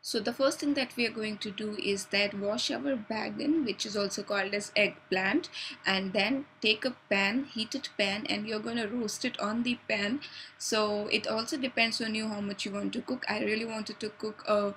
So the first thing that we are going to do is that wash our baigan, which is also called as eggplant, and then take a pan, heated pan, and you're going to roast it on the pan. So it also depends on you how much you want to cook. I really wanted to cook a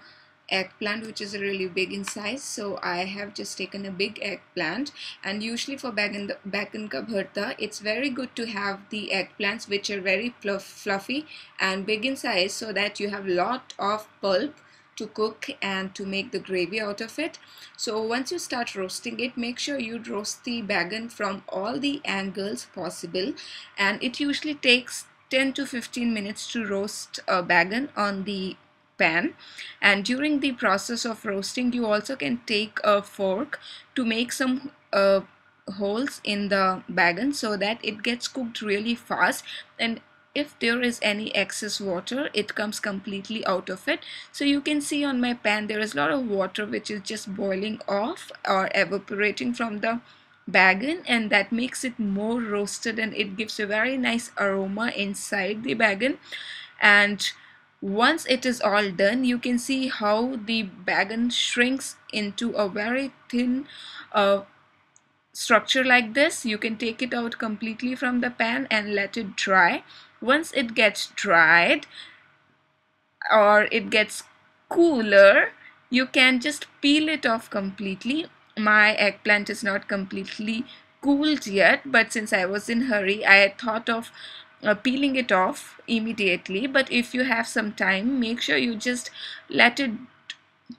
eggplant which is really big in size, so I have just taken a big eggplant. And usually for baigan ka bharta, it's very good to have the eggplants which are very fluffy and big in size, so that you have lot of pulp to cook and to make the gravy out of it. So once you start roasting it, make sure you roast the baigan from all the angles possible, and it usually takes 10 to 15 minutes to roast a baigan on the pan. And during the process of roasting, you also can take a fork to make some holes in the baigan so that it gets cooked really fast, and if there is any excess water, it comes completely out of it. So you can see on my pan there is a lot of water which is just boiling off or evaporating from the baigan, and that makes it more roasted and it gives a very nice aroma inside the baigan. And once it is all done, you can see how the baigan shrinks into a very thin structure like this. You can take it out completely from the pan and let it dry. Once it gets dried or it gets cooler, you can just peel it off completely. My eggplant is not completely cooled yet, but since I was in hurry, I had thought of peeling it off immediately. But if you have some time, make sure you just let it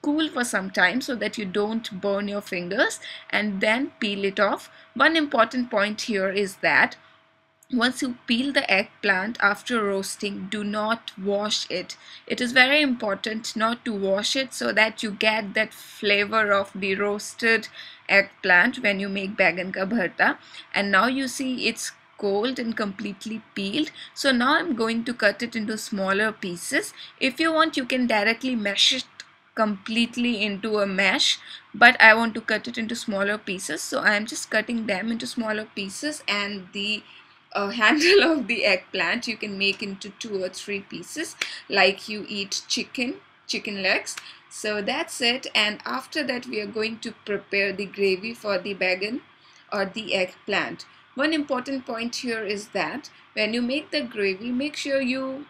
cool for some time so that you don't burn your fingers, and then peel it off. One important point here is that once you peel the eggplant after roasting, do not wash it. It is very important not to wash it so that you get that flavor of the roasted eggplant when you make baigan ka bharta. And now you see it's cold and completely peeled. So now I'm going to cut it into smaller pieces. If you want, you can directly mash it completely into a mash, but I want to cut it into smaller pieces, so I'm just cutting them into smaller pieces. And the handle of the eggplant you can make into 2 or 3 pieces like you eat chicken legs. So that's it. And after that, we are going to prepare the gravy for the baigan or the eggplant. One important point here is that when you make the gravy, make sure you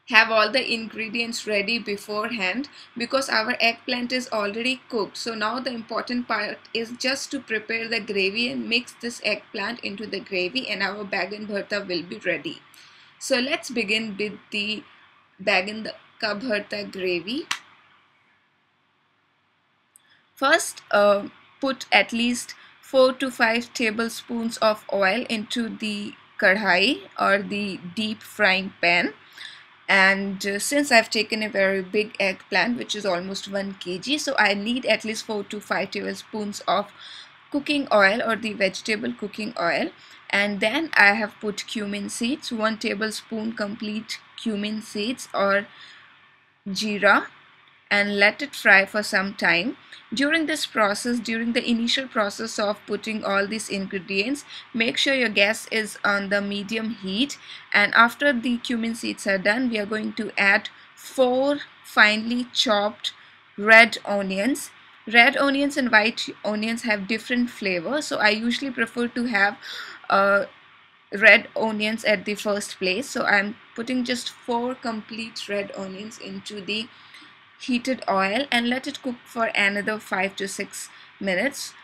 have all the ingredients ready beforehand, because our eggplant is already cooked. So now the important part is just to prepare the gravy and mix this eggplant into the gravy, and our baigan bharta will be ready. So let's begin with the baigan ka bharta gravy. First, put at least 4 to 5 tablespoons of oil into the kadhai or the deep frying pan. And since I've taken a very big eggplant, which is almost 1 kg, so I need at least 4 to 5 tablespoons of cooking oil or the vegetable cooking oil. And then I have put cumin seeds, 1 tablespoon complete cumin seeds or jeera, and let it fry for some time. During this process, during the initial process of putting all these ingredients, make sure your gas is on the medium heat. And after the cumin seeds are done, we are going to add 4 finely chopped red onions. Red onions and white onions have different flavors, so I usually prefer to have red onions at the first place. So I'm putting just 4 complete red onions into the heated oil and let it cook for another 5 to 6 minutes,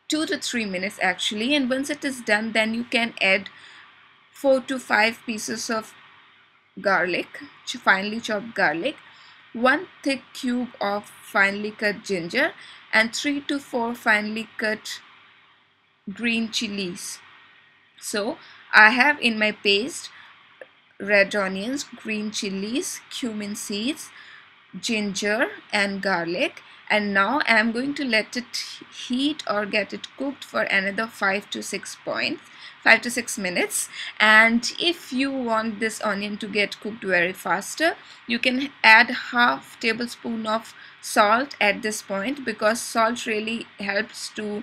2 to 3 minutes actually. And once it is done, then you can add 4 to 5 pieces of garlic, finely chopped garlic, 1 thick cube of finely cut ginger, and 3 to 4 finely cut green chillies. So I have in my paste red onions, green chillies, cumin seeds, ginger and garlic. And now I am going to let it heat or get it cooked for another 5 to 6 minutes. And if you want this onion to get cooked very faster, you can add half tablespoon of salt at this point, because salt really helps to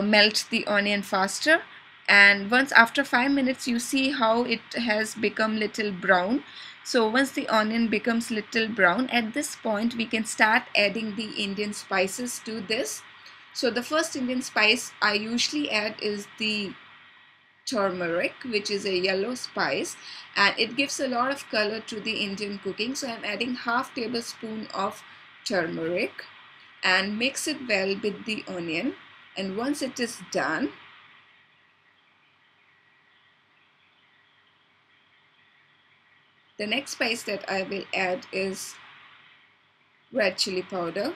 melt the onion faster. and once after 5 minutes you see how it has become little brown. So once the onion becomes little brown, at this point we can start adding the Indian spices to this. So the first Indian spice I usually add is the turmeric, which is a yellow spice, and it gives a lot of color to the Indian cooking. So I'm adding half tablespoon of turmeric and mix it well with the onion. And once it is done, the next spice that I will add is red chili powder.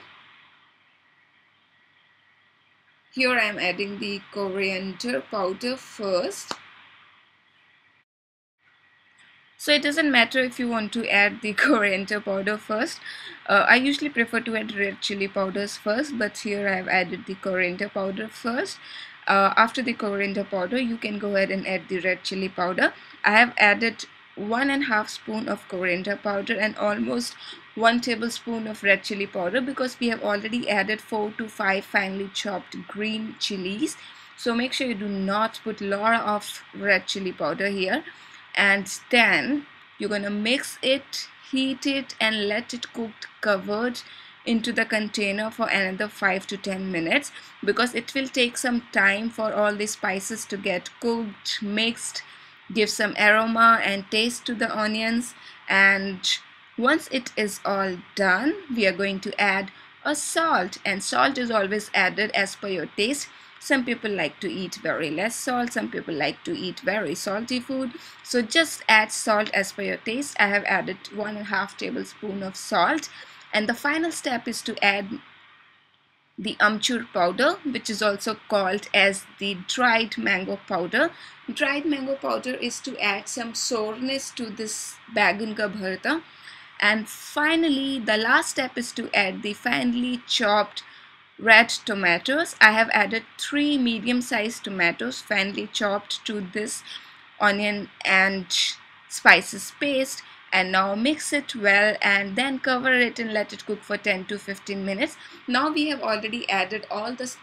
Here I am adding the coriander powder first. So it doesn't matter if you want to add the coriander powder first. I usually prefer to add red chili powders first, but here I have added the coriander powder first. After the coriander powder, you can go ahead and add the red chili powder. I have added 1.5 spoon of coriander powder and almost 1 tablespoon of red chili powder, because we have already added 4 to 5 finely chopped green chilies. So make sure you do not put a lot of red chili powder here. And then you're gonna mix it, heat it, and let it cook covered into the container for another 5 to 10 minutes, because it will take some time for all the spices to get cooked, mixed, give some aroma and taste to the onions. And once it is all done, we are going to add a salt, and salt is always added as per your taste. Some people like to eat very less salt, some people like to eat very salty food, so just add salt as per your taste. I have added 1.5 tablespoon of salt. And the final step is to add the amchur powder, which is also called as the dried mango powder. Dried mango powder is to add some sourness to this baigan ka bharta. And finally, the last step is to add the finely chopped red tomatoes. I have added 3 medium-sized tomatoes finely chopped to this onion and spices paste. And now mix it well and then cover it and let it cook for 10 to 15 minutes. Now we have already added all the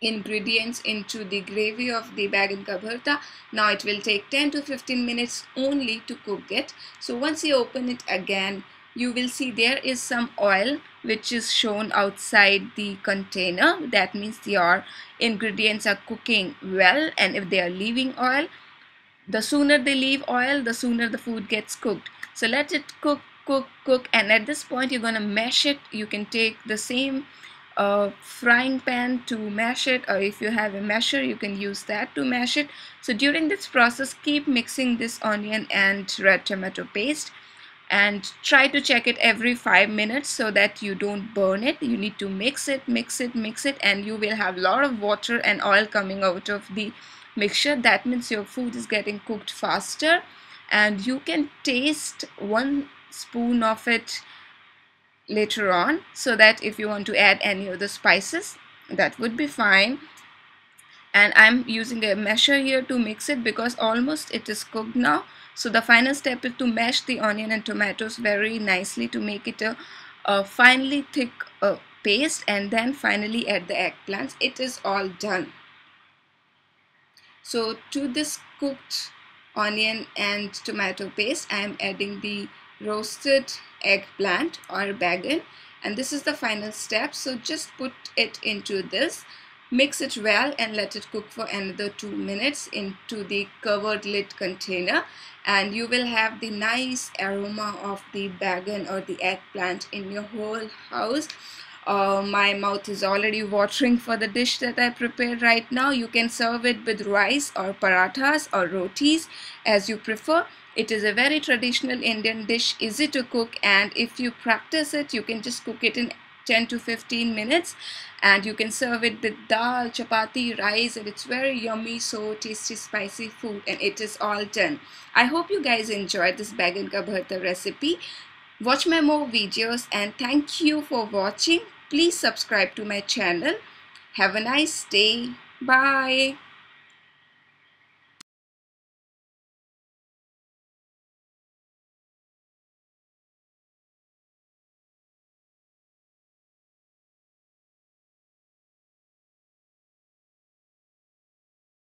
ingredients into the gravy of the baigan ka bharta. Now it will take 10 to 15 minutes only to cook it. So once you open it again, you will see there is some oil which is shown outside the container. That means your ingredients are cooking well, and if they are leaving oil, the sooner they leave oil, the sooner the food gets cooked. So let it cook, and at this point you're gonna mash it. You can take the same frying pan to mash it, or if you have a masher, you can use that to mash it. So during this process, keep mixing this onion and red tomato paste, and try to check it every 5 minutes so that you don't burn it. You need to mix it, and you will have a lot of water and oil coming out of the mixture. That means your food is getting cooked faster, and you can taste 1 spoon of it later on, so that if you want to add any other spices, that would be fine. And I'm using a masher here to mix it because almost it is cooked now. So the final step is to mash the onion and tomatoes very nicely to make it a finely thick paste, and then finally add the eggplants. It is all done. So to this cooked onion and tomato paste, I am adding the roasted eggplant or baigan, and this is the final step. So just put it into this, mix it well, and let it cook for another 2 minutes into the covered lid container, and you will have the nice aroma of the baigan or the eggplant in your whole house. My mouth is already watering for the dish that I prepared right now. You can serve it with rice or parathas or rotis as you prefer. It is a very traditional Indian dish, easy to cook, and if you practice it, you can just cook it in 10 to 15 minutes, and you can serve it with dal, chapati, rice, and it's very yummy, so tasty, spicy food, and it is all done. I hope you guys enjoyed this baigan ka bharta recipe. Watch my more videos, and thank you for watching. Please subscribe to my channel. Have a nice day. Bye.